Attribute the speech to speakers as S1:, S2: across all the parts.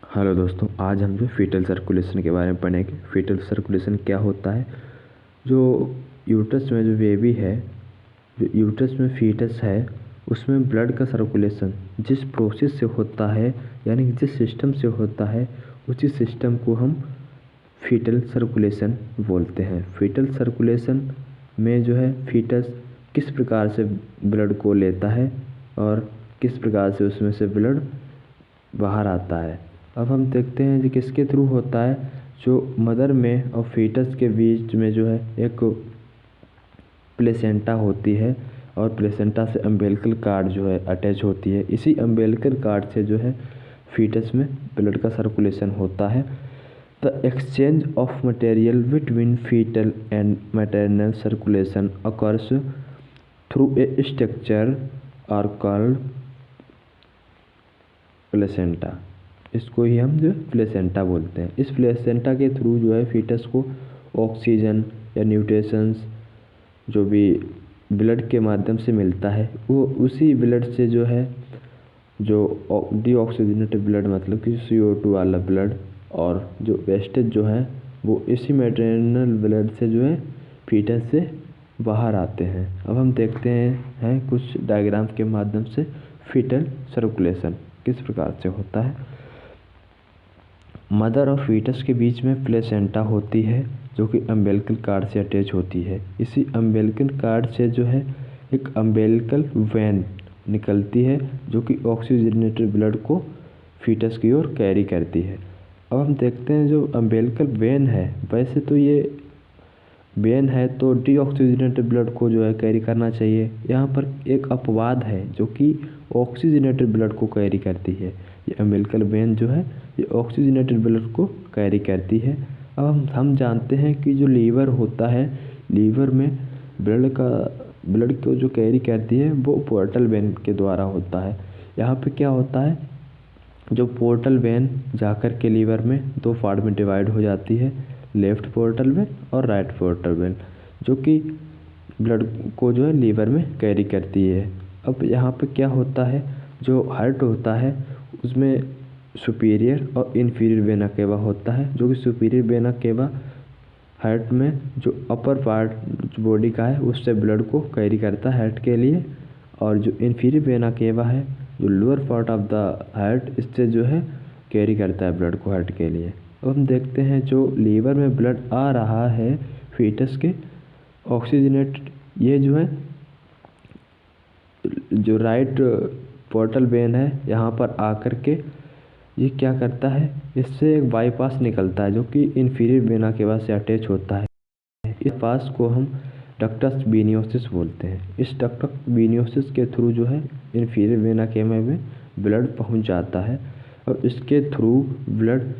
S1: Hello दोस्तों, आज हम जो फीटल सर्कुलेशन के बारे में पढ़ेंगे। फीटल सर्कुलेशन क्या होता है। जो यूट्रस में जो बेबी है, जो यूट्रस में फीटस है, उसमें ब्लड का सर्कुलेशन जिस प्रोसेस से होता है, यानी कि जिस सिस्टम से होता है, उसी सिस्टम को हम फीटल सर्कुलेशन बोलते हैं। फीटल सर्कुलेशन में जो है फीटस किस प्रकार से ब्लड को लेता है और किस प्रकार से उसमें से ब्लड बाहर आता है। अब हम देखते हैं कि किसके थ्रू होता है। जो मदर में और फीटस के बीच में जो है एक प्लेसेंटा होती है और प्लेसेंटा से अम्बिलिकल कार्ड जो है अटैच होती है। इसी अम्बिलिकल कार्ड से जो है फीटस में ब्लड का सर्कुलेशन होता है। The exchange of material between fetal and maternal circulation occurs through a structure are called placenta. इसको ही हम जो प्लेसेंटा बोलते हैं। इस प्लेसेंटा के थ्रू जो है फीटस को ऑक्सीजन या न्यूट्रिशंस जो भी ब्लड के माध्यम से मिलता है, वो उसी ब्लड से जो है जो डीऑक्सीजनेटेड ब्लड मतलब कि CO2 वाला ब्लड और जो वेस्टेज जो है वो इसी मैटरनल ब्लड से जो है फीटस से बाहर आते हैं। अब हम देखते हैं कुछ डायग्राम के माध्यम से फीटल सर्कुलेशन किस प्रकार से होता है। मदर और फीटस के बीच में प्लेसेंटा होती है जो कि अम्बिलिकल कार्ड से अटैच होती है। इसी अम्बिलिकल कार्ड से जो है एक अम्बिलिकल वेन निकलती है जो कि ऑक्सीजनेटेड ब्लड को फीटस की ओर कैरी करती है। अब हम देखते हैं जो अम्बिलिकल वेन है, वैसे तो ये वेन है तो डीऑक्सीजनेटेड ब्लड को जो है कैरी करना चाहिए। यहाँ पर एक अपवाद है जो कि ऑक्सीजनेटेड ब्लड को कैरी करती है। ये अम्बिलिकल वेन जो है ये ऑक्सीजनेटेड ब्लड को कैरी करती है। अब हम जानते हैं कि जो लीवर होता है, लीवर में ब्लड को जो कैरी करती है वो पोर्टल वेन के द्वारा होता है। यहाँ पे क्या होता है, जो पोर्टल वेन जाकर के लीवर में दो पार्ट में डिवाइड हो जाती है, लेफ्ट पोर्टल वेन और राइट पोर्टल वेन, जो कि ब्लड को जो है लीवर में कैरी करती है। अब यहाँ पे क्या होता है, जो हार्ट होता है उसमें सुपीरियर और इन्फीरियर वेना केवा होता है। जो कि सुपीरियर वेना केवा हार्ट में जो अपर पार्ट बॉडी का है उससे ब्लड को कैरी करता है हार्ट के लिए, और जो इन्फीरियर वेना केवा है जो lower part of the heart इससे जो है कैरी करता है ब्लड को हार्ट के लिए। अब हम देखते हैं जो लीवर में ब्लड आ रहा है फीटस के ऑक्सीजनेटेड, ये जो है जो राइट पोर्टल वेन है यहाँ पर आकर के ये क्या करता है, इससे एक बाईपास निकलता है जो कि इन्फीरियर वेना केवा से अटैच होता है। इस पास को हम डक्टस वेनियोसिस बोलते हैं। इस डक्टस वेनियोसिस के थ्रू जो है इन्फीरियर वेना केवा में ब्लड पहुंच जाता है और इसके थ्रू ब्लड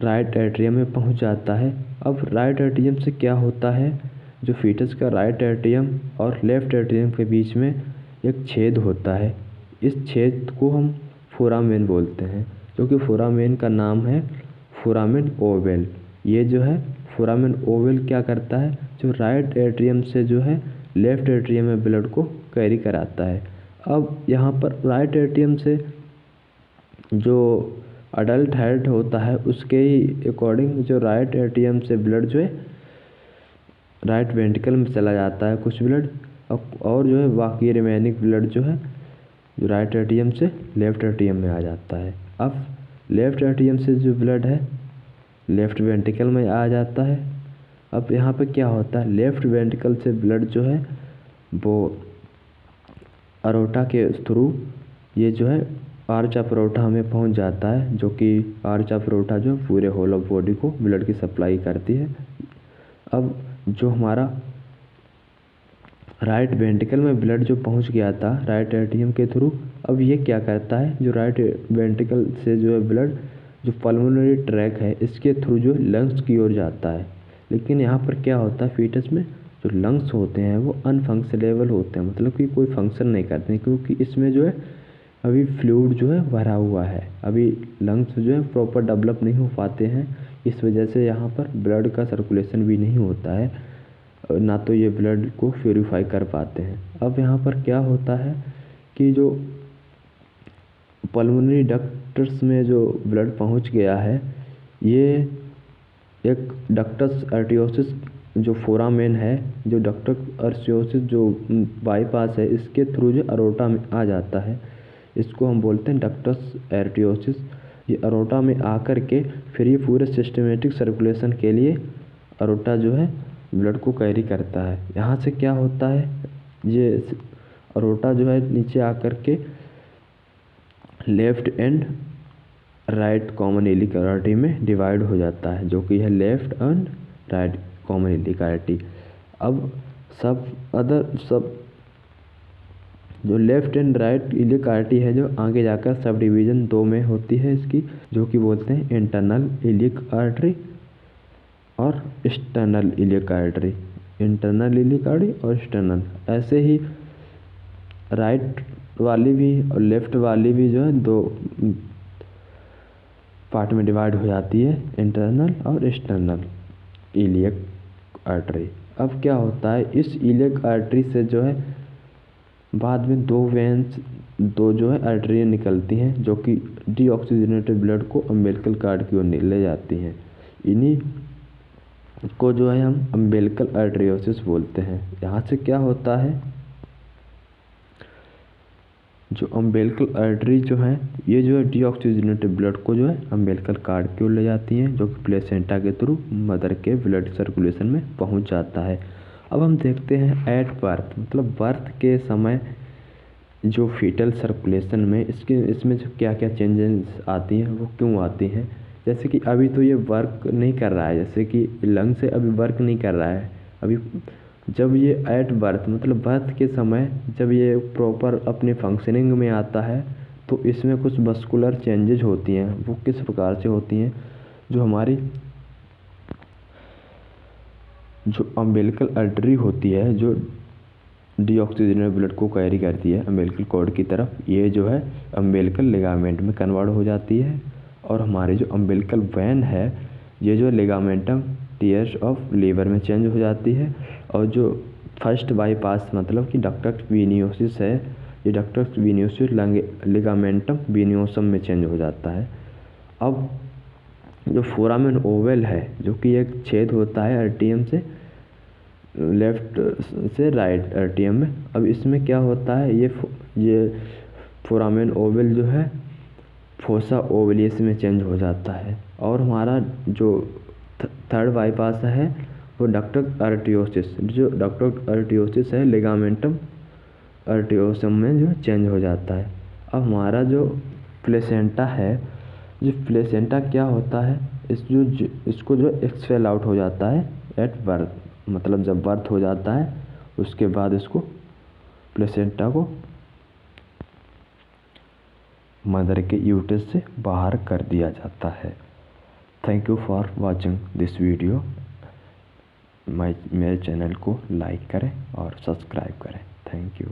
S1: राइट एट्रियम में पहुंच जाता है। अब राइट एट्रियम से क्या होता है, जो फीटस का राइट एट्रियम और लेफ्ट एट्रियम के बीच में एक छेद होता है। इस छेद को हम फोरामेन बोलते हैं, जो कि फोरामेन का नाम है फोरामेन ओवल। ये जो है फोरामेन ओवल क्या करता है, जो राइट एट्रियम से जो है लेफ्ट एट्रियम में ब्लड को कैरी कराता है। अब यहाँ पर राइट एट्रियम से जो अडल्ट हार्ट होता है उसके ही अकॉर्डिंग जो राइट एट्रियम से ब्लड जो है राइट वेंट्रिकल में चला जाता है कुछ ब्लड, और जो है बाकी रिमेनिंग ब्लड जो है जो राइट एट्रियम से लेफ्ट एट्रियम में आ जाता है। अब लेफ्ट एट्रियम से जो ब्लड है लेफ्ट वेंट्रिकल में आ जाता है। अब यहाँ पे क्या होता है, लेफ्ट वेंट्रिकल से ब्लड जो है वो अरोटा के थ्रू ये जो है आर्च ऑफ अरोटा में पहुँच जाता है, जो कि आर्च ऑफ अरोटा जो पूरे होल ऑफ बॉडी को ब्लड की सप्लाई करती है। अब जो हमारा राइट वेंट्रिकल में ब्लड जो पहुंच गया था राइट एट्रियम के थ्रू, अब ये क्या करता है, जो राइट वेंट्रिकल से जो है ब्लड जो पल्मोनरी ट्रैक है इसके थ्रू जो लंग्स की ओर जाता है। लेकिन यहाँ पर क्या होता है, फीटस में जो लंग्स होते हैं वो अनफंक्शनेबल होते हैं, मतलब कि कोई फंक्शन नहीं करते हैं, क्योंकि इसमें जो है अभी फ्लूइड जो है भरा हुआ है, अभी लंग्स जो है प्रॉपर डेवलप नहीं हो पाते हैं। इस वजह से यहाँ पर ब्लड का सर्कुलेशन भी नहीं होता है, ना तो ये ब्लड को प्योरीफाई कर पाते हैं। अब यहाँ पर क्या होता है कि जो पल्मोनरी डक्ट्स में जो ब्लड पहुंच गया है, ये एक डक्टस आर्टियोसिस जो फोरामेन है, जो डक्टस आर्टियोसिस जो बाईपास है, इसके थ्रू जो अरोटा में आ जाता है, इसको हम बोलते हैं डक्टस आर्टियोसिस। ये अरोटा में आकर के फिर ये पूरे सिस्टमेटिक सर्कुलेशन के लिए अरोटा जो है ब्लड को कैरी करता है। यहाँ से क्या होता है, ये अरोटा जो है नीचे आकर के left and right common iliac artery में डिवाइड हो जाता है, जो कि है left and right common iliac artery. अब सब जो left and right iliac artery है, जो आगे जाकर सब डिवीज़न 2 में होती है इसकी, जो कि बोलते हैं इंटरनल इलियक आर्टरी और external iliac artery. Internal iliac artery और एक्सटर्नल, ऐसे ही राइट वाली भी और लेफ्ट वाली भी जो है 2 पार्ट में डिवाइड हो जाती है, इंटरनल और एक्सटर्नल इलियक आर्टरी। अब क्या होता है, इस इलियक आर्टरी से जो है बाद में 2 वेंस, 2 जो है आर्टरियाँ निकलती हैं, जो कि डीऑक्सीजनेटेड ब्लड को अम्बिलिकल कार्ड की ओर ले जाती हैं। इन्हीं को जो है हम अम्बिलिकल आर्टरियोसिस बोलते हैं। यहाँ से क्या होता है, जो अम्बिलिकल आर्टरी जो है, ये जो है डीऑक्सीजनेटेड ब्लड को जो है अम्बिलिकल कार्ड की ओर ले जाती हैं, जो कि प्लेसेंटा के थ्रू मदर के ब्लड सर्कुलेशन में पहुंच जाता है। अब हम देखते हैं एट बर्थ, मतलब बर्थ के समय जो फीटल सर्कुलेशन में इसमें जो क्या क्या चेंजेस आती हैं, वो क्यों आती हैं। जैसे कि अभी तो ये वर्क नहीं कर रहा है, जैसे कि लंग से अभी वर्क नहीं कर रहा है अभी। जब ये एट बर्थ, मतलब बर्थ के समय जब ये प्रॉपर अपने फंक्शनिंग में आता है, तो इसमें कुछ मस्कुलर चेंजेज होती हैं। वो किस प्रकार से होती हैं, जो हमारी जो अम्बिलिकल आर्टरी होती है, जो डीऑक्सीजनेटेड ब्लड को कैरी करती है अम्बिलिकल कॉर्ड की तरफ, ये जो है अम्बिलिकल लिगामेंट में कन्वर्ट हो जाती है। और हमारी जो अम्बिलिकल वेन है, ये जो लिगामेंटम टियर्स ऑफ लीवर में चेंज हो जाती है। और जो फर्स्ट बाईपास मतलब कि डक्टस वीनियोसिस है, ये डक्टस वीनियोसिस लिगामेंटम वीनियोसम में चेंज हो जाता है। अब जो फोरामेन ओवल है, जो कि एक छेद होता है आर्टियम से लेफ्ट से राइट आर्टियम में, अब इसमें क्या होता है, ये फोरामेन ओवल जो है फोसा ओवलियस में चेंज हो जाता है। और हमारा जो थर्ड बाईपास है, वो डक्टस आर्टियोसिस, जो डक्टस आर्टियोसिस है लिगामेंटम आर्टियोसम में जो चेंज हो जाता है। अब हमारा जो प्लेसेंटा है, जो प्लेसेंटा क्या होता है, इसको जो एक्सपेल आउट हो जाता है एट बर्थ, मतलब जब बर्थ हो जाता है उसके बाद इसको प्लेसेंटा को मदर के यूट्रस से बाहर कर दिया जाता है। Thank you for watching this video. मेरे चैनल को लाइक करें और सब्सक्राइब करें। Thank you.